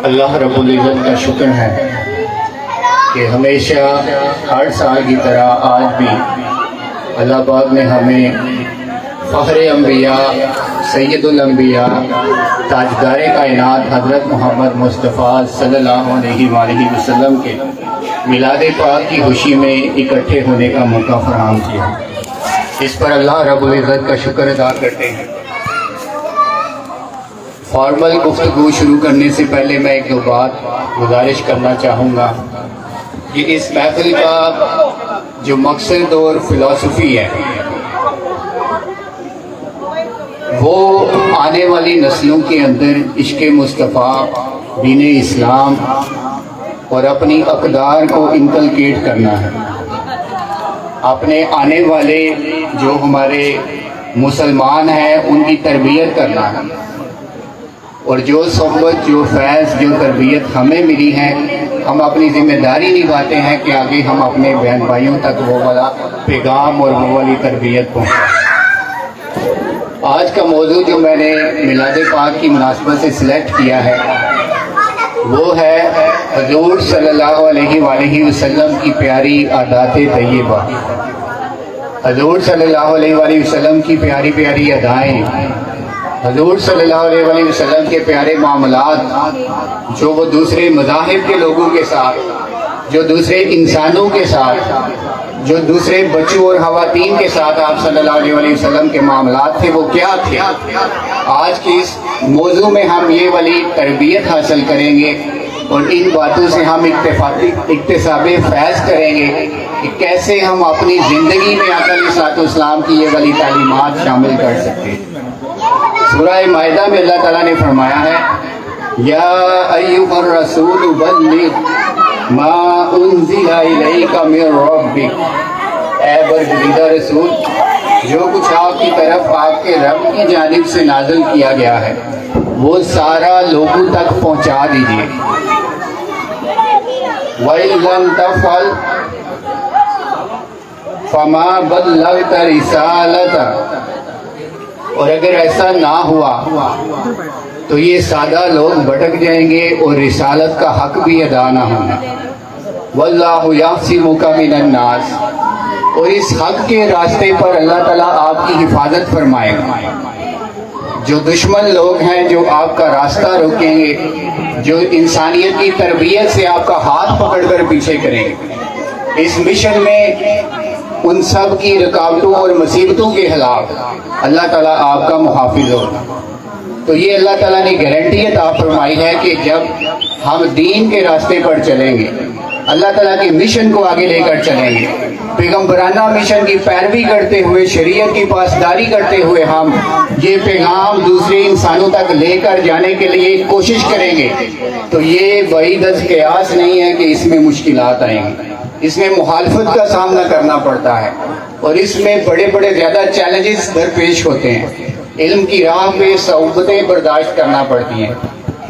اللہ رب العزت کا شکر ہے کہ ہمیشہ ہر سال کی طرح آج بھی اللہ پاک نے ہمیں فخر انبیاء، سید الانبیاء، تاجدار کائنات حضرت محمد مصطفیٰ صلی اللہ علیہ وآلہ وسلم کے میلاد پاک کی خوشی میں اکٹھے ہونے کا موقع فراہم کیا۔ اس پر اللہ رب العزت کا شکر ادا کرتے ہیں۔ فارمل گفتگو شروع کرنے سے پہلے میں ایک دو بات گزارش کرنا چاہوں گا کہ اس محفل کا جو مقصد اور فلسفی ہے وہ آنے والی نسلوں کے اندر عشق مصطفیٰ، دین اسلام اور اپنی اقدار کو انکلکیٹ کرنا ہے۔ اپنے آنے والے جو ہمارے مسلمان ہیں ان کی تربیت کرنا ہے، اور جو صحبت، جو فیض، جو تربیت ہمیں ملی ہے، ہم اپنی ذمہ داری نبھاتے ہیں کہ آگے ہم اپنے بہن بھائیوں تک وہ والا پیغام اور وہ والی تربیت پہنچائیں۔ آج کا موضوع جو میں نے میلاد پاک کی مناسبت سے سلیکٹ کیا ہے وہ ہے حضور صلی اللہ علیہ وآلہ وسلم کی پیاری عادات طیبہ، حضور صلی اللہ علیہ وآلہ وسلم کی پیاری پیاری ادائیں، حضور صلی اللہ علیہ وآلہ وسلم کے پیارے معاملات جو وہ دوسرے مذاہب کے لوگوں کے ساتھ، جو دوسرے انسانوں کے ساتھ، جو دوسرے بچوں اور خواتین کے ساتھ آپ صلی اللہ علیہ وآلہ وسلم کے معاملات تھے، وہ کیا تھے۔ آج کے اس موضوع میں ہم یہ والی تربیت حاصل کریں گے اور ان باتوں سے ہم اکتساب فیض کریں گے کہ کیسے ہم اپنی زندگی میں آقا علیہ الصلوۃ والسلام کی یہ والی تعلیمات شامل کر سکتے ہیں۔ سورہ مائدہ میں اللہ تعالیٰ نے فرمایا ہے یا ایھا الرسول بلغ ما انزل الیک من ربک، اے برگزیدہ رسول، جو کچھ آپ کی طرف آپ کے رب کی جانب سے نازل کیا گیا ہے وہ سارا لوگوں تک پہنچا دیجیے۔ وَإِن لَّمْ تَفْعَلْ فَمَا بَلَّغْتَ رِسَالَتَهُ، اور اگر ایسا نہ ہوا تو یہ سادہ لوگ بھٹک جائیں گے اور رسالت کا حق بھی ادا نہ ہونا۔ وَاللَّهُ يَعْصِمُكَ مِنَ النَّاسِ، اور اس حق کے راستے پر اللہ تعالیٰ آپ کی حفاظت فرمائے گا۔ جو دشمن لوگ ہیں جو آپ کا راستہ روکیں گے، جو انسانیت کی تربیت سے آپ کا ہاتھ پکڑ کر پیچھے کریں گے، اس مشن میں ان سب کی رکاوٹوں اور مصیبتوں کے خلاف اللہ تعالیٰ آپ کا محافظ ہوگا۔ تو یہ اللہ تعالیٰ نے گارنٹی عطا فرمائی ہے کہ جب ہم دین کے راستے پر چلیں گے، اللہ تعالیٰ کے مشن کو آگے لے کر چلیں گے، پیغمبرانہ مشن کی پیروی کرتے ہوئے، شریعت کی پاسداری کرتے ہوئے ہم یہ پیغام دوسرے انسانوں تک لے کر جانے کے لیے کوشش کریں گے، تو یہ بعید از قیاس نہیں ہے کہ اس میں مشکلات آئیں گی، اس میں مخالفت کا سامنا کرنا پڑتا ہے، اور اس میں بڑے بڑے زیادہ چیلنجز درپیش ہوتے ہیں۔ علم کی راہ پہ صعوبتیں برداشت کرنا پڑتی ہیں،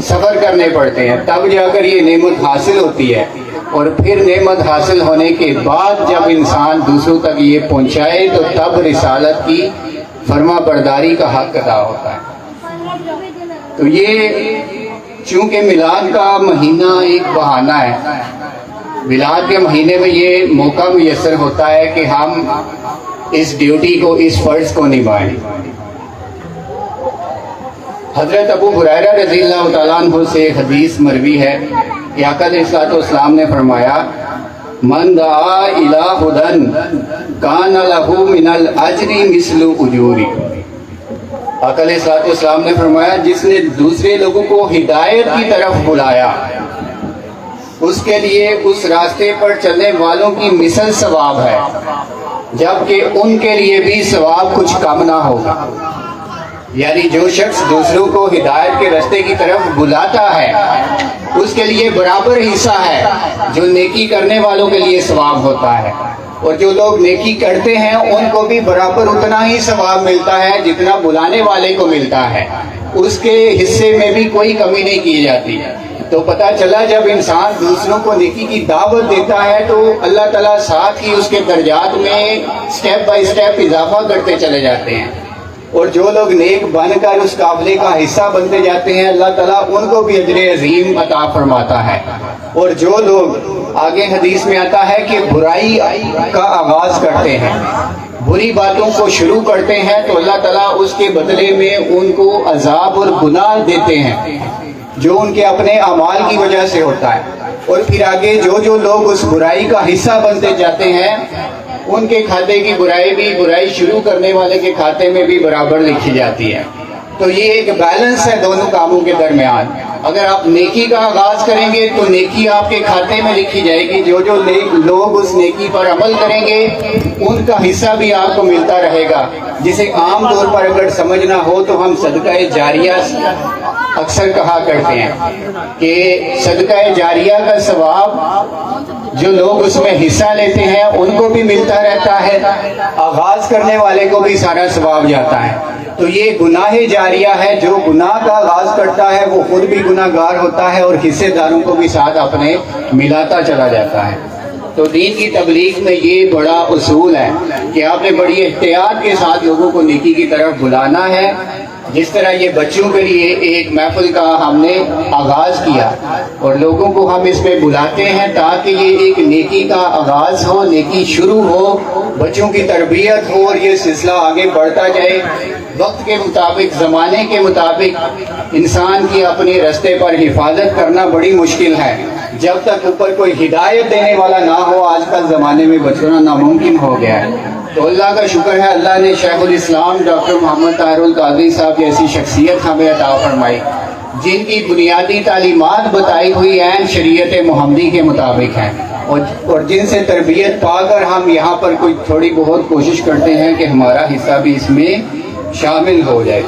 سفر کرنے پڑتے ہیں، تب جا کر یہ نعمت حاصل ہوتی ہے، اور پھر نعمت حاصل ہونے کے بعد جب انسان دوسروں تک یہ پہنچائے تو تب رسالت کی فرما برداری کا حق ادا ہوتا ہے۔ تو یہ چونکہ میلاد کا مہینہ ایک بہانہ ہے، میلاد کے مہینے میں یہ موقع میسر ہوتا ہے کہ ہم اس ڈیوٹی کو، اس فرض کو نبھائیں۔ حضرت ابو ہریرہ رضی اللہ تعالیٰ عنہ سے ایک حدیث مروی ہے کہ آقا علیہ الصلوۃ والسلام نے فرمایا من دعا الی ھدی کان لہ من الاجر مثل اجور، آقا علیہ الصلوۃ والسلام نے فرمایا جس نے دوسرے لوگوں کو ہدایت کی طرف بلایا اس کے لیے اس راستے پر چلنے والوں کی مثل ثواب ہے، جبکہ ان کے لیے بھی ثواب کچھ کم نہ ہوگا۔ یعنی جو شخص دوسروں کو ہدایت کے راستے کی طرف بلاتا ہے اس کے لیے برابر حصہ ہے جو نیکی کرنے والوں کے لیے ثواب ہوتا ہے، اور جو لوگ نیکی کرتے ہیں ان کو بھی برابر اتنا ہی ثواب ملتا ہے جتنا بلانے والے کو ملتا ہے، اس کے حصے میں بھی کوئی کمی نہیں کی جاتی۔ تو پتہ چلا جب انسان دوسروں کو نیکی کی دعوت دیتا ہے تو اللہ تعالیٰ ساتھ ہی اس کے درجات میں سٹیپ بائی سٹیپ اضافہ کرتے چلے جاتے ہیں۔ اور جو لوگ نیک بن کر اس قافلے کا حصہ بنتے جاتے ہیں اللہ تعالیٰ ان کو بھی اجر عظیم عطا فرماتا ہے۔ اور جو لوگ آگے حدیث میں آتا ہے کہ برائی کا آغاز کرتے ہیں، بری باتوں کو شروع کرتے ہیں، تو اللہ تعالیٰ اس کے بدلے میں ان کو عذاب اور گناہ دیتے ہیں جو ان کے اپنے اعمال کی وجہ سے ہوتا ہے۔ اور پھر آگے جو لوگ اس برائی کا حصہ بنتے جاتے ہیں ان کے کھاتے کی برائی بھی برائی شروع کرنے والے کے کھاتے میں بھی برابر لکھی جاتی ہے۔ تو یہ ایک بیلنس ہے دونوں کاموں کے درمیان۔ اگر آپ نیکی کا آغاز کریں گے تو نیکی آپ کے کھاتے میں لکھی جائے گی، جو لوگ اس نیکی پر عمل کریں گے ان کا حصہ بھی آپ کو ملتا رہے گا، جسے عام طور پر اگر سمجھنا ہو تو ہم صدقہ جاریہ اکثر کہا کرتے ہیں کہ صدقہ جاریہ کا ثواب جو لوگ اس میں حصہ لیتے ہیں ان کو بھی ملتا رہتا ہے، آغاز کرنے والے کو بھی سارا ثواب جاتا ہے۔ تو یہ گناہ جاریہ ہے، جو گناہ کا آغاز کرتا ہے وہ خود بھی گناہ گار ہوتا ہے اور حصے داروں کو بھی ساتھ اپنے ملاتا چلا جاتا ہے۔ تو دین کی تبلیغ میں یہ بڑا اصول ہے کہ آپ نے بڑی احتیاط کے ساتھ لوگوں کو نیکی کی طرف بلانا ہے۔ جس طرح یہ بچوں کے لیے ایک محفل کا ہم نے آغاز کیا اور لوگوں کو ہم اس میں بلاتے ہیں تاکہ یہ ایک نیکی کا آغاز ہو، نیکی شروع ہو، بچوں کی تربیت ہو اور یہ سلسلہ آگے بڑھتا جائے۔ وقت کے مطابق، زمانے کے مطابق انسان کی اپنے راستے پر حفاظت کرنا بڑی مشکل ہے۔ جب تک اوپر کوئی ہدایت دینے والا نہ ہو، آج کل زمانے میں بچنا ناممکن ہو گیا ہے۔ تو اللہ کا شکر ہے، اللہ نے شیخ الاسلام ڈاکٹر محمد طاہر القادری صاحب جیسی شخصیت ہمیں عطا فرمائی جن کی بنیادی تعلیمات بتائی ہوئی عین شریعت محمدی کے مطابق ہیں، اور جن سے تربیت پا کر ہم یہاں پر کوئی تھوڑی بہت کوشش کرتے ہیں کہ ہمارا حصہ بھی اس میں شامل ہو جائے۔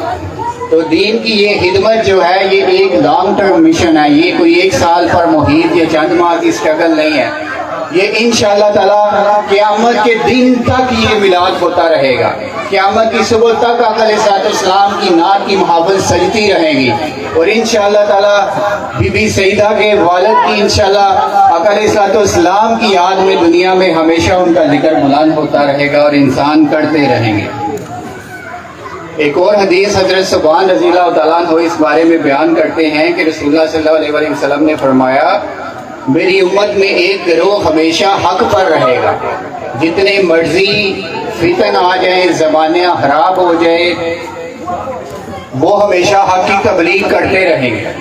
تو دین کی یہ خدمت جو ہے یہ ایک لانگ ٹرم مشن ہے، یہ کوئی ایک سال پر محیط یا چند ماہ کی اسٹرگل نہیں ہے۔ یہ انشاءاللہ تعالیٰ قیامت کے دن تک یہ میلاد ہوتا رہے گا، قیامت کی صبح تک آقا علیہ الصلوۃ والسلام کی نعت کی محافظ سجتی رہیں گی، اور انشاءاللہ تعالیٰ بی بی سیدہ کے والد کی انشاءاللہ آقا علیہ الصلوۃ والسلام کی یاد میں دنیا میں ہمیشہ ان کا ذکر بلند ہوتا رہے گا اور انسان کرتے رہیں گے۔ ایک اور حدیث حضرت ثوبان رضی اللہ تعالیٰ عنہ اس بارے میں بیان کرتے ہیں کہ رسول اللہ صلی اللہ علیہ وسلم نے فرمایا، میری امت میں ایک گروہ ہمیشہ حق پر رہے گا، جتنے مرضی فتن آ جائیں، زمانہ خراب ہو جائے، وہ ہمیشہ حق کی تبلیغ کرتے رہیں گے،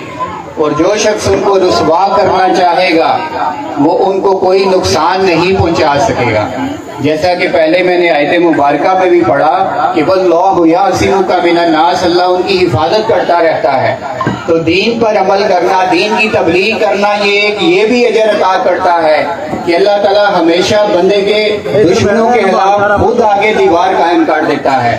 اور جو شخص ان کو رسوا کرنا چاہے گا وہ ان کو کوئی نقصان نہیں پہنچا سکے گا۔ جیسا کہ پہلے میں نے آیت مبارکہ میں بھی پڑھا کہ وَاللَّهُ يَعْصِمُكَ مِنَ النَّاسِ، اللہ ان کی حفاظت کرتا رہتا ہے۔ تو دین پر عمل کرنا، دین کی تبلیغ کرنا، یہ بھی اجر عطا کرتا ہے کہ اللہ تعالیٰ ہمیشہ بندے کے دشمنوں کے خلاف خود آگے دیوار قائم کر دیتا ہے،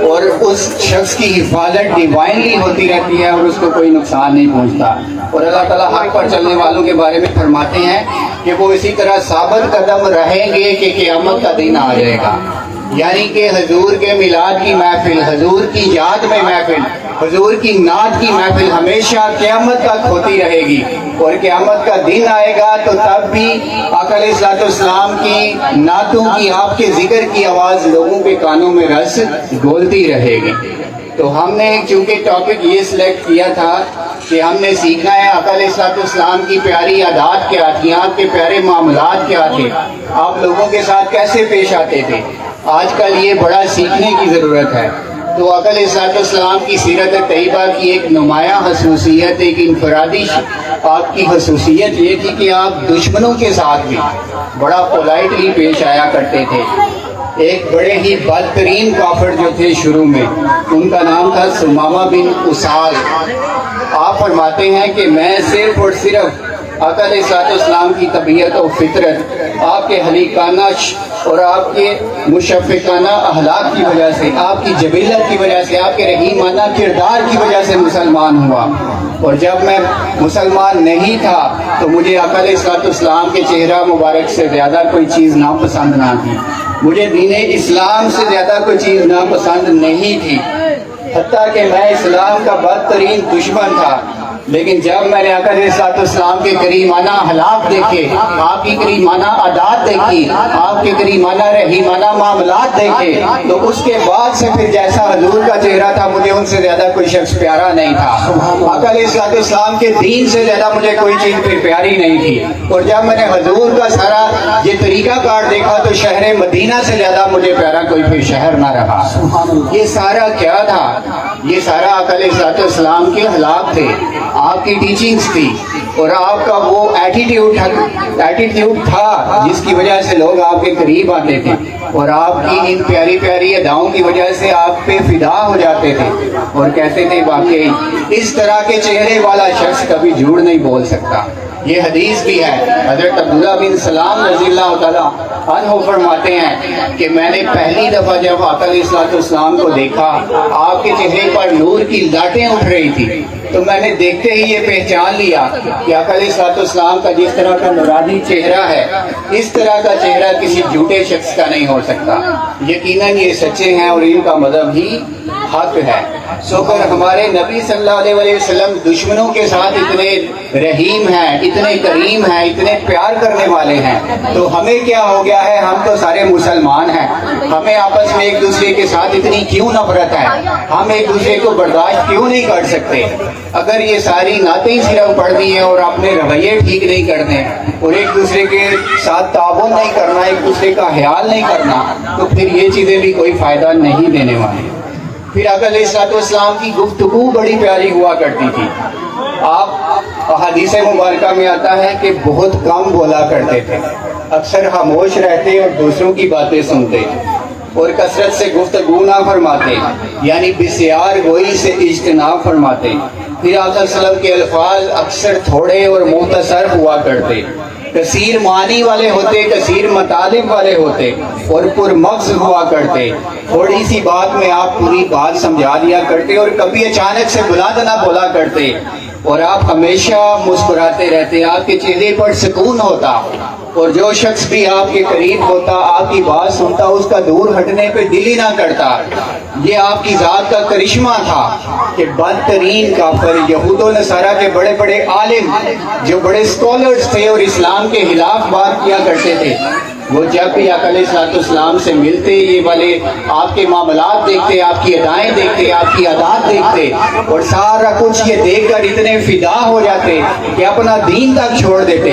اور اس شخص کی حفاظت ڈیوائنلی ہوتی رہتی ہے اور اس کو کوئی نقصان نہیں پہنچتا۔ اور اللہ تعالیٰ حق پر چلنے والوں کے بارے میں فرماتے ہیں کہ وہ اسی طرح ثابت قدم رہیں گے کہ قیامت کا دن آ جائے گا، یعنی کہ حضور کے میلاد کی محفل، حضور کی یاد میں محفل، حضور کی نعت کی محفل ہمیشہ قیامت تک ہوتی رہے گی، اور قیامت کا دن آئے گا تو تب بھی آقا علیہ الصلوۃ والسلام کی نعتوں کی، آپ کے ذکر کی آواز لوگوں کے کانوں میں رس گھولتی رہے گی۔ تو ہم نے چونکہ ٹاپک یہ سلیکٹ کیا تھا کہ ہم نے سیکھنا ہے آقا علیہ الصلوۃ والسلام کی پیاری عادات کیا تھیں، آپ کے پیارے معاملات کیا تھے، آپ لوگوں کے ساتھ کیسے پیش آتے تھے۔ آج کل یہ بڑا سیکھنے کی ضرورت ہے۔ تو آقا علیہ الصلوۃ والسلام کی سیرت طیبہ کی ایک نمایاں خصوصیت، ایک انفرادی آپ کی خصوصیت یہ تھی کہ آپ دشمنوں کے ساتھ بھی بڑا پولائٹلی پیش آیا کرتے تھے۔ ایک بڑے ہی بدترین کافر جو تھے شروع میں، ان کا نام تھا ثمامہ بن اسال۔ آپ فرماتے ہیں کہ میں صرف اور صرف آقا علیہ الصلوۃ والسلام کی طبیعت و فطرت، آپ کے حلیقانہ اور آپ کے مشفقانہ اخلاق کی وجہ سے، آپ کی جبلت کی وجہ سے، آپ کے رحیمانہ کردار کی وجہ سے مسلمان ہوا، اور جب میں مسلمان نہیں تھا تو مجھے آقا علیہ الصلوۃ والسلام کے چہرہ مبارک سے زیادہ کوئی چیز ناپسند نہ تھی، مجھے دین اسلام سے زیادہ کوئی چیز ناپسند نہیں تھی، حتیٰ کہ میں اسلام کا بدترین دشمن تھا۔ لیکن جب میں نے آقا علیہ الصلوۃ والسلام کے کریمانہ اخلاق دیکھے، آپ کی کریمانہ عادات دیکھی، آپ کے کریمانہ رحیمانہ معاملات دیکھے، تو اس کے بعد سے پھر جیسا حضور کا چہرہ تھا مجھے ان سے زیادہ کوئی شخص پیارا نہیں تھا۔ آقا علیہ الصلوۃ والسلام کے دین سے زیادہ مجھے کوئی چیز پھر پیاری نہیں تھی۔ اور جب میں نے حضور کا سارا یہ طریقہ کار دیکھا تو شہر مدینہ سے زیادہ مجھے پیارا کوئی پھر شہر نہ رہا۔ یہ سارا کیا تھا؟ یہ سارا آقا علیہ الصلوۃ والسلام کے اخلاق تھے، آپ کی ٹیچنگز تھی، اور آپ کا وہ ایٹیٹیوڈ تھا جس کی وجہ سے لوگ آپ کے قریب آتے تھے، اور آپ کی ان پیاری پیاری اداؤں کی وجہ سے آپ پہ فدا ہو جاتے تھے اور کہتے تھے واقعی اس طرح کے چہرے والا شخص کبھی جھوٹ نہیں بول سکتا۔ یہ حدیث بھی ہے، حضرت عبداللہ بن سلام رضی اللہ تعالیٰ عنہ فرماتے ہیں کہ میں نے پہلی دفعہ جب آقا علیہ الصلوۃ والسلام کو دیکھا، آپ کے چہرے پر نور کی لاٹیں اٹھ رہی تھی، تو میں نے دیکھتے ہی یہ پہچان لیا کہ آقا علیہ الصلوۃ والسلام کا جس طرح کا نورانی چہرہ ہے، اس طرح کا چہرہ کسی جھوٹے شخص کا نہیں ہو سکتا۔ یقیناً یہ سچے ہیں اور ان کا مذہب ہی حق ہے۔ سو کر ہمارے نبی صلی اللہ علیہ وسلم دشمنوں کے ساتھ اتنے رحیم ہیں، اتنے کریم ہیں، اتنے پیار کرنے والے ہیں، تو ہمیں کیا ہو گیا ہے؟ ہم تو سارے مسلمان ہیں، ہمیں آپس میں ایک دوسرے کے ساتھ اتنی کیوں نفرت ہے؟ ہم ایک دوسرے کو برداشت کیوں نہیں کر سکتے؟ اگر یہ ساری نعتیں صرف پڑھ دی ہیں اور اپنے رویے ٹھیک نہیں کرتے اور ایک دوسرے کے ساتھ تعاون نہیں کرنا، ایک دوسرے کا خیال نہیں کرنا، تو پھر یہ چیزیں بھی کوئی فائدہ نہیں دینے والی۔ پھر آقا علیہ الصلوۃ والسلام کی گفتگو بڑی پیاری ہوا کرتی تھی۔ آپ احادیث مبارکہ میں آتا ہے کہ بہت کم بولا کرتے تھے، اکثر خاموش رہتے اور دوسروں کی باتیں سنتے اور کثرت سے گفتگو نہ فرماتے، یعنی بسیار گوئی سے اجتناب فرماتے۔ پھر آقا صلی اللہ علیہ وسلم کے الفاظ اکثر تھوڑے اور مختصر ہوا کرتے، کثیر معنی والے ہوتے، کثیر مطالب والے ہوتے اور پرمغز ہوا کرتے۔ تھوڑی سی بات میں آپ پوری بات سمجھا دیا کرتے اور کبھی اچانک سے بلند نہ بولا کرتے، اور آپ ہمیشہ مسکراتے رہتے، آپ کے چہرے پر سکون ہوتا، اور جو شخص بھی آپ کے قریب ہوتا، آپ کی بات سنتا، اس کا دور ہٹنے پہ دل ہی نہ کرتا۔ یہ آپ کی ذات کا کرشمہ تھا کہ بدترین کافر، یہود و نصارہ کے بڑے بڑے عالم جو بڑے اسکالرز تھے اور اسلام کے خلاف بات کیا کرتے تھے، وہ جب بھی آقا علیہ الصلوۃ والسلام سے ملتے، یہ والے آپ کے معاملات دیکھتے، آپ کی ادائیں دیکھتے، آپ کی عادات دیکھتے، اور سارا کچھ یہ دیکھ کر اتنے فدا ہو جاتے کہ اپنا دین تک چھوڑ دیتے۔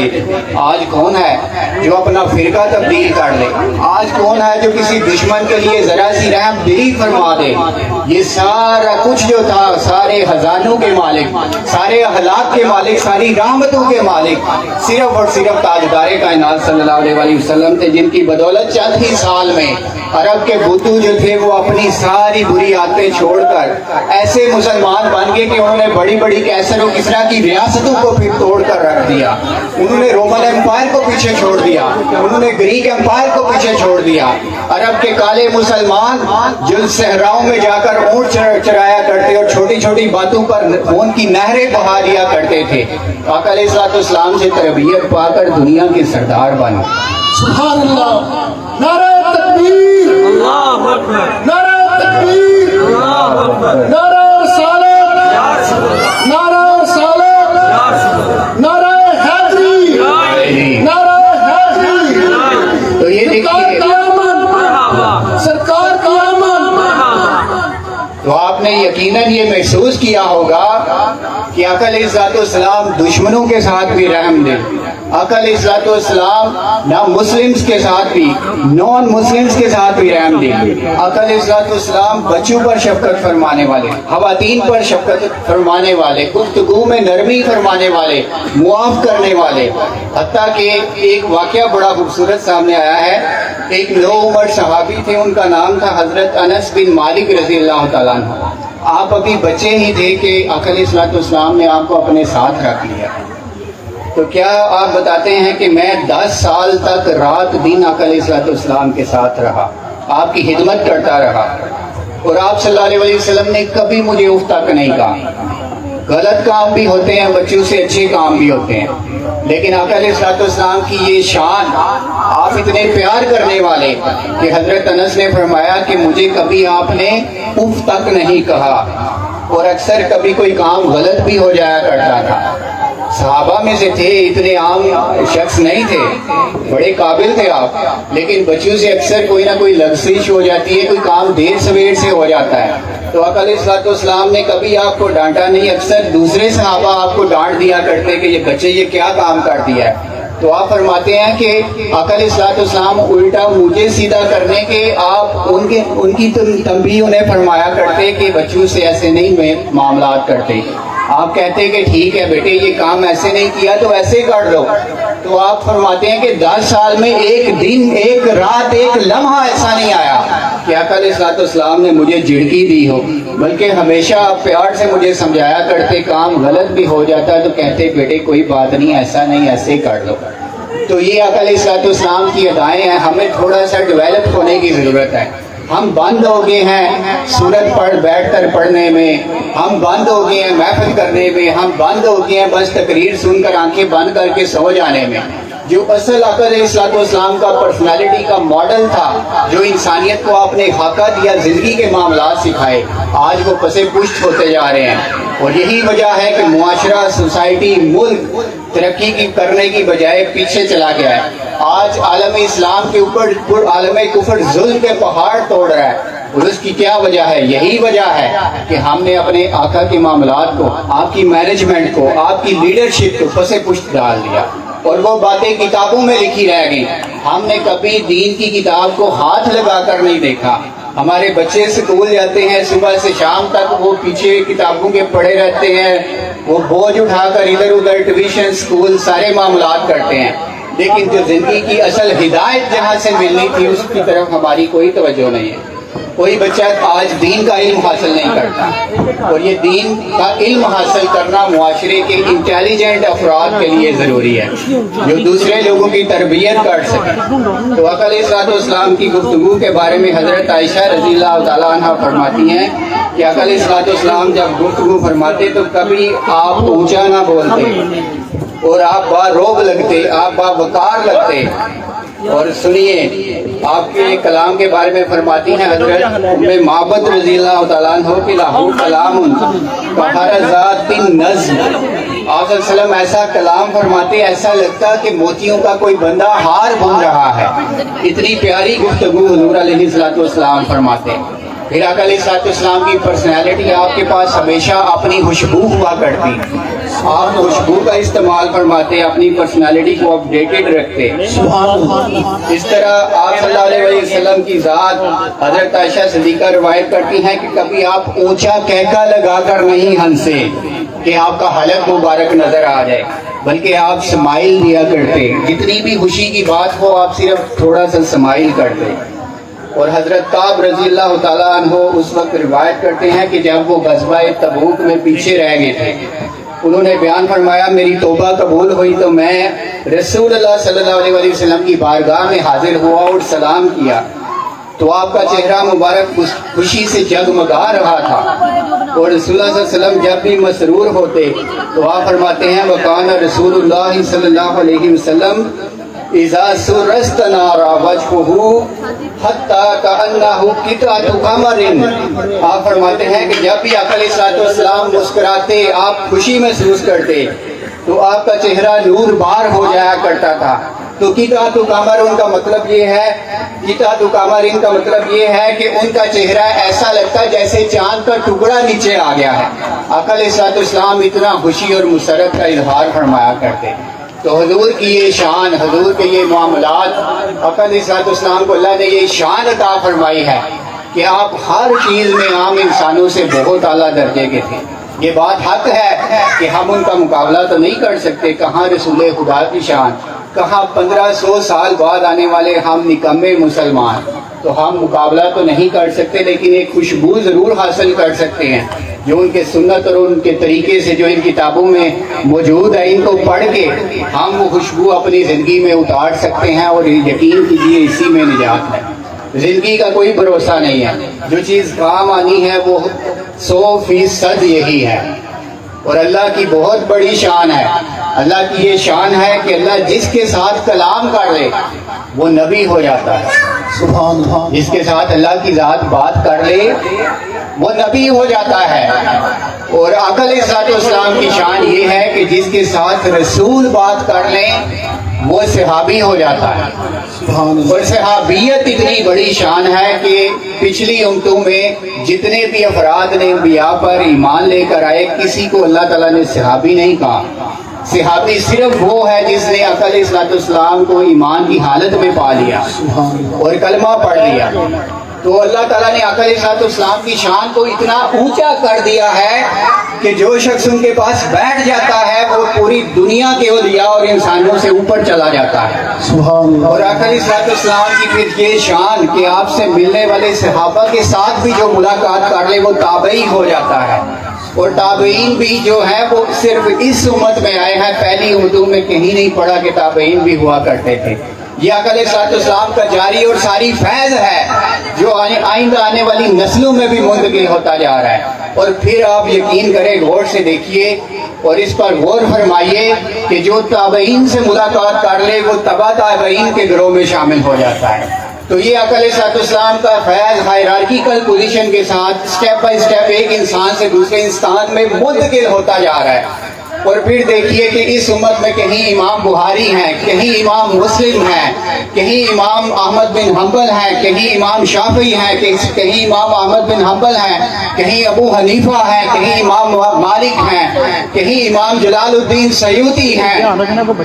آج کون ہے جو اپنا فرقہ تبدیل کر لے؟ آج کون ہے جو کسی دشمن کے لیے ذرا سی رحم دلی فرما دے؟ یہ سارا کچھ جو تھا، سارے خزانوں کے مالک، سارے اخلاق کے مالک، ساری رحمتوں کے مالک صرف اور صرف تاجدار کائنات صلی اللہ علیہ وسلم تھے، جن کی بدولت چند ہی سال میں عرب کے بدو جو تھے وہ اپنی ساری بری عادتیں چھوڑ کر ایسے مسلمان بن گئے کہ انہوں نے بڑی بڑی کیسر و کسریٰ کی ریاستوں کو پھر توڑ کر رکھ دیا، انہوں نے رومن امپائر کو پیچھے چھوڑ دیا، انہوں نے گریک امپائر کو پیچھے چھوڑ دیا۔ عرب کے کالے مسلمان جو صحراؤں میں جا کر اونٹ چرایا کرتے اور چھوٹی چھوٹی باتوں پر خون کی نہریں بہا دیا کرتے تھے، آقا علیہ الصلوۃ والسلام سے تربیت پا کر دنیا کے سردار بن گئے۔ سبحان اللہ، نعرہ تکبیر، اللہ اکبر، نعرہ تکبیر، اللہ اکبر، نعرہ رسالت، نعرہ رسالت، نعرہ حیدری، نعرہ حیدری۔ تو یہ دیکھیے، سرکار کی آمد۔ تو آپ نے یقیناً یہ محسوس کیا ہوگا کہ آقا علیہ الصلوۃ والسلام دشمنوں کے ساتھ بھی رحم دل، آقا علیہ الصلوۃ والسلام نہ مسلمز کے ساتھ بھی، نان مسلمز کے ساتھ بھی رحم دل، آقا علیہ الصلوۃ والسلام بچوں پر شفقت فرمانے والے، خواتین پر شفقت فرمانے والے، گفتگو میں نرمی فرمانے والے، معاف کرنے والے۔ حتیٰ کہ ایک واقعہ بڑا خوبصورت سامنے آیا ہے، ایک نو عمر صحابی تھے، ان کا نام تھا حضرت انس بن مالک رضی اللہ تعالیٰ عنہ۔ آپ ابھی بچے ہی تھے کہ آقا علیہ الصلوۃ والسلام نے آپ کو اپنے ساتھ رکھ لیا۔ تو کیا آپ بتاتے ہیں کہ میں 10 سال تک رات دن آقا علیہ الصلوۃ والسلام کے ساتھ رہا، آپ کی خدمت کرتا رہا، اور آپ صلی اللہ علیہ وسلم نے کبھی مجھے اف تک نہیں کہا۔ غلط کام بھی ہوتے ہیں، بچوں سے اچھے کام بھی ہوتے ہیں، لیکن آقا علیہ الصلوۃ والسلام کی یہ شان، آپ اتنے پیار کرنے والے کہ حضرت انس نے فرمایا کہ مجھے کبھی آپ نے اف تک نہیں کہا۔ اور اکثر کبھی کوئی کام غلط بھی ہو جایا کرتا تھا. صحابہ میں سے تھے, اتنے عام شخص نہیں تھے, بڑے قابل تھے آپ, لیکن بچوں سے اکثر کوئی نہ کوئی لغزش ہو جاتی ہے, کوئی کام دیر سویر سے ہو جاتا ہے. تو آقا علیہ الصلوۃ والسلام نے کبھی آپ کو ڈانٹا نہیں, اکثر دوسرے صحابہ آپ کو ڈانٹ دیا کرتے کہ یہ بچے یہ کیا کام کر دیا ہے. تو آپ فرماتے ہیں کہ آقا علیہ الصلوۃ والسلام الٹا مجھے سیدھا کرنے کے آپ ان کی تنبیہ انہیں فرمایا کرتے کہ بچوں سے ایسے نہیں معاملات کرتے. آپ کہتے کہ ٹھیک ہے بیٹے یہ کام ایسے نہیں کیا تو ایسے کر لو. تو آپ فرماتے ہیں کہ 10 سال میں ایک دن, ایک رات, ایک لمحہ ایسا نہیں آیا کہ آقا علیہ الصلوۃ والسلام نے مجھے جھڑکی دی ہو, بلکہ ہمیشہ آپ پیار سے مجھے سمجھایا کرتے. کام غلط بھی ہو جاتا تو کہتے بیٹے کوئی بات نہیں, ایسا نہیں, ایسے کر لو. تو یہ آقا علیہ الصلوۃ والسلام کی ادائیں ہیں. ہمیں تھوڑا سا ڈیولپ ہونے کی ضرورت ہے. ہم بند ہو گئے ہیں سورت پڑھ بیٹھ کر پڑھنے میں, ہم بند ہو گئے ہیں محفل کرنے میں, ہم بند ہو گئے ہیں بس تقریر سن کر آنکھیں بند کر کے سو جانے میں. جو اصل آقا علیہ الصلوۃ والسلام کا پرسنالٹی کا ماڈل تھا, جو انسانیت کو آپ نے خاکہ دیا, زندگی کے معاملات سکھائے, آج وہ پسے پشت ہوتے جا رہے ہیں. اور یہی وجہ ہے کہ معاشرہ, سوسائٹی, ملک ترقی کی کرنے کی بجائے پیچھے چلا گیا ہے. آج عالم اسلام کے اوپر عالم کفر ظلم کے پہاڑ توڑ رہا ہے. اور اس کی کیا وجہ ہے؟ یہی وجہ ہے کہ ہم نے اپنے آقا کے معاملات کو, آپ کی مینجمنٹ کو, آپ کی لیڈرشپ کو پسے پشت ڈال دیا, اور وہ باتیں کتابوں میں لکھی رہ گئی. ہم نے کبھی دین کی کتاب کو ہاتھ لگا کر نہیں دیکھا. ہمارے بچے اسکول جاتے ہیں, صبح سے شام تک وہ پیچھے کتابوں کے پڑے رہتے ہیں, وہ بوجھ اٹھا کر ادھر ادھر ٹیوشن, اسکول, سارے معاملات کرتے ہیں, لیکن جو زندگی کی اصل ہدایت جہاں سے ملنی تھی اس کی طرف ہماری کوئی توجہ نہیں ہے. کوئی بچہ آج دین کا علم حاصل نہیں کرتا, اور یہ دین کا علم حاصل کرنا معاشرے کے انٹیلیجنٹ افراد کے لیے ضروری ہے, جو دوسرے لوگوں کی تربیت کر سکیں. تو آقا علیہ الصلوۃ والسلام کی گفتگو کے بارے میں حضرت عائشہ رضی اللہ تعالیٰ عنہ فرماتی ہیں کہ آقا علیہ الصلوۃ والسلام جب گفتگو فرماتے تو کبھی آپ اونچا نہ بولتے, اور آپ باروب لگتے, آپ باوقار لگتے. اور سنیے آپ کے کلام کے بارے میں فرماتی ہیں حضرت ام معبد رضی اللہ تعالیٰ عنہ کہ لاہو کلام بہر ذات نظم. آپ صلی اللہ علیہ وسلم ایسا کلام فرماتے, ایسا لگتا کہ موتیوں کا کوئی بندہ ہار بن رہا ہے. اتنی پیاری گفتگو حضور علیہ الصلوۃ والسلام فرماتے. پھر آقا علیہ الصلوۃ والسلام کی پرسنالٹی, آپ کے پاس ہمیشہ اپنی خوشبو ہوا کرتی, آپ خوشبو کا استعمال فرماتے, اپنی پرسنالٹی کو اپڈیٹڈ رکھتے. اس طرح آپ صلی اللہ علیہ وسلم کی ذات حضرت عائشہ صدیقہ روایت کرتی ہیں کہ کبھی آپ اونچا کہکا لگا کر نہیں ہنسے کہ آپ کا حلق مبارک نظر آ جائے, بلکہ آپ سمائل دیا کرتے. جتنی بھی خوشی کی بات ہو آپ صرف تھوڑا سا سمائل کرتے. اور حضرت کعب رضی اللہ تعالیٰ عنہ اس وقت روایت کرتے ہیں کہ جب وہ غزوہ تبوک میں پیچھے رہ گئے تھے, انہوں نے بیان فرمایا میری توبہ قبول ہوئی تو میں رسول اللہ صلی اللہ علیہ وسلم کی بارگاہ میں حاضر ہوا اور سلام کیا, تو آپ کا چہرہ مبارک خوشی سے جگمگا رہا تھا. اور رسول اللہ صلی اللہ علیہ وسلم جب بھی مسرور ہوتے تو آپ فرماتے ہیں وکان رسول اللہ صلی اللہ علیہ وسلم اذا سرست نارا وجهه حتی کأنہ قطعۃ قمر. آپ فرماتے ہیں کہ جب بھی آقا علیہ الصلوۃ والسلام مسکراتے, آپ خوشی محسوس کرتے تو آپ کا چہرہ نور بار ہو جایا کرتا تھا. تو قطعۃ قمر ان کا مطلب یہ ہے, قطعۃ قمر ان کا مطلب یہ ہے کہ ان کا چہرہ ایسا لگتا جیسے چاند کا ٹکڑا نیچے آ گیا ہے. آقا علیہ الصلوۃ والسلام اتنا خوشی اور مسرت کا اظہار فرمایا کرتے. تو حضور کی یہ شان, حضور کے یہ معاملات, آقا علیہ الصلوۃ والسلام کو اللہ نے یہ شان عطا فرمائی ہے کہ آپ ہر چیز میں عام انسانوں سے بہت اعلیٰ درجے کے تھے. یہ بات حق ہے کہ ہم ان کا مقابلہ تو نہیں کر سکتے. کہاں رسول خدا کی شان, کہاں 1500 سال بعد آنے والے ہم نکمے مسلمان, تو ہم مقابلہ تو نہیں کر سکتے, لیکن ایک خوشبو ضرور حاصل کر سکتے ہیں جو ان کے سنت اور ان کے طریقے سے جو ان کتابوں میں موجود ہے, ان کو پڑھ کے ہم وہ خوشبو اپنی زندگی میں اتار سکتے ہیں. اور یقین کیجیے اسی میں نجات ہے. زندگی کا کوئی بھروسہ نہیں ہے, جو چیز کام آنی ہے وہ 100% یہی ہے. اور اللہ کی بہت بڑی شان ہے, اللہ کی یہ شان ہے کہ اللہ جس کے ساتھ کلام کر لے وہ نبی ہو جاتا ہے. سبحان اللہ. جس کے ساتھ اللہ کی ذات بات کر لے وہ نبی ہو جاتا ہے. اور عقل اسلام کی شان یہ ہے کہ جس کے ساتھ رسول بات کر لیں وہ صحابی ہو جاتا ہے. اور صحابیت اتنی بڑی شان ہے کہ پچھلی امتوں میں جتنے بھی افراد نے انبیاء پر ایمان لے کر آئے کسی کو اللہ تعالیٰ نے صحابی نہیں کہا. صحابی صرف وہ ہے جس نے عقل اسلام کو ایمان کی حالت میں پا لیا اور کلمہ پڑھ لیا. تو اللہ تعالیٰ نے عقل اسلام کی شان کو اتنا اونچا کر دیا ہے کہ جو شخص ان کے پاس بیٹھ جاتا ہے وہ پوری دنیا کے اولیاء اور انسانوں سے اوپر چلا جاتا ہے. اور عقل اسلام کی پھر یہ شان کہ آپ سے ملنے والے صحابہ کے ساتھ بھی جو ملاقات کر لے وہ تابعی ہو جاتا ہے. اور تابعین بھی جو ہے وہ صرف اس امت میں آئے ہیں، پہلی امتوں میں کہیں نہیں پڑھا کہ تابعین بھی ہوا کرتے تھے. یہ عقل اسلام کا جاری اور ساری فیض ہے جو آئندہ آنے والی نسلوں میں بھی منتقل ہوتا جا رہا ہے. اور پھر آپ یقین کریں، غور سے دیکھیے اور اس پر غور فرمائیے کہ جو تابعین سے ملاقات کر لے وہ تبع تابعین کے گروہ میں شامل ہو جاتا ہے. تو یہ عقل اسلام کا فیض ہائرارکیکل پوزیشن کے ساتھ سٹیپ بائی سٹیپ ایک انسان سے دوسرے انسان میں منتقل ہوتا جا رہا ہے. اور پھر دیکھیے کہ اس امت میں کہیں امام بخاری ہیں، کہیں امام مسلم ہیں، کہیں امام احمد بن حنبل ہیں، کہیں امام شافعی ہیں، کہیں امام احمد بن حنبل ہیں، کہیں ابو حنیفہ ہیں، کہیں امام مالک ہیں، کہیں امام جلال الدین سیوطی ہیں،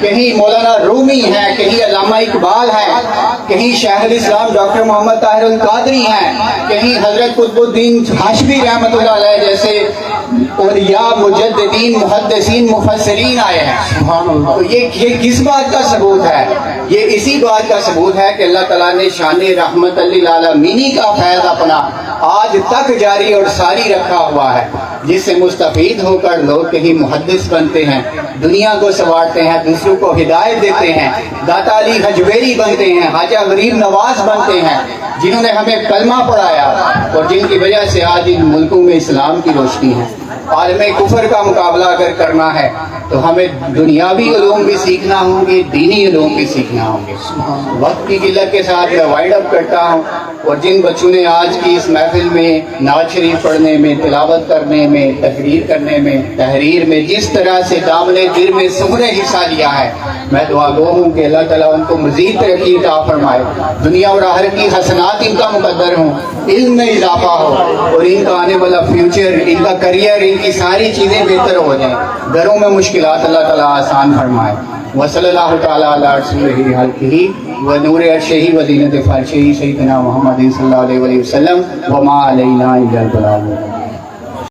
کہیں مولانا رومی ہیں، کہیں علامہ اقبال ہیں، کہیں شیخ الاسلام ڈاکٹر محمد طاہر القادری ہیں، کہیں حضرت قطب الدین ہاشمی رحمۃ اللہ علیہ جیسے اولیاء مجددین محدثین مفسرین آئے ہیں. تو یہ کس بات کا ثبوت ہے؟ یہ اسی بات کا ثبوت ہے کہ اللہ تعالیٰ نے شان رحمت للعالمین کا فیض اپنا آج تک جاری اور ساری رکھا ہوا ہے، جس سے مستفید ہو کر لوگ کہیں محدث بنتے ہیں، دنیا کو سنوارتے ہیں، دوسروں کو ہدایت دیتے ہیں، داتا علی حجویری بنتے ہیں، خواجہ غریب نواز بنتے ہیں، جنہوں نے ہمیں کلمہ پڑھایا اور جن کی وجہ سے آج ان ملکوں میں اسلام کی روشنی ہے. عالم کفر کا مقابلہ اگر کرنا ہے تو ہمیں دنیاوی علوم بھی سیکھنا ہوں گے، دینی علوم بھی سیکھنا ہوں گے. وقت کی قلت کے ساتھ میں وائنڈ اپ کرتا ہوں. اور جن بچوں نے آج کی اس محفل میں نعت شریف پڑھنے میں، تلاوت کرنے میں، تقریر کرنے میں، تحریر میں جس طرح سے دامن دل میں سمرے حصہ لیا ہے، میں دعا گو ہوں کہ اللہ تعالیٰ ان کو مزید ترقی عطا فرمائے، دنیا اور آخرت کی حسنات ان کا مقدر ہوں، علم میں اضافہ ہو اور ان کا آنے والا فیوچر، ان کا کریئر، ان کی ساری چیزیں بہتر ہو جائیں، گھروں میں مشکلات اللہ تعالیٰ آسان فرمائے. وصلی اللہ تعالیٰ علی رسولہ حلقہ و نور عرشہ و زینت فرشہ سیدنا محمد صلی اللہ علیہ وسلم وما علینا الا البلاغ.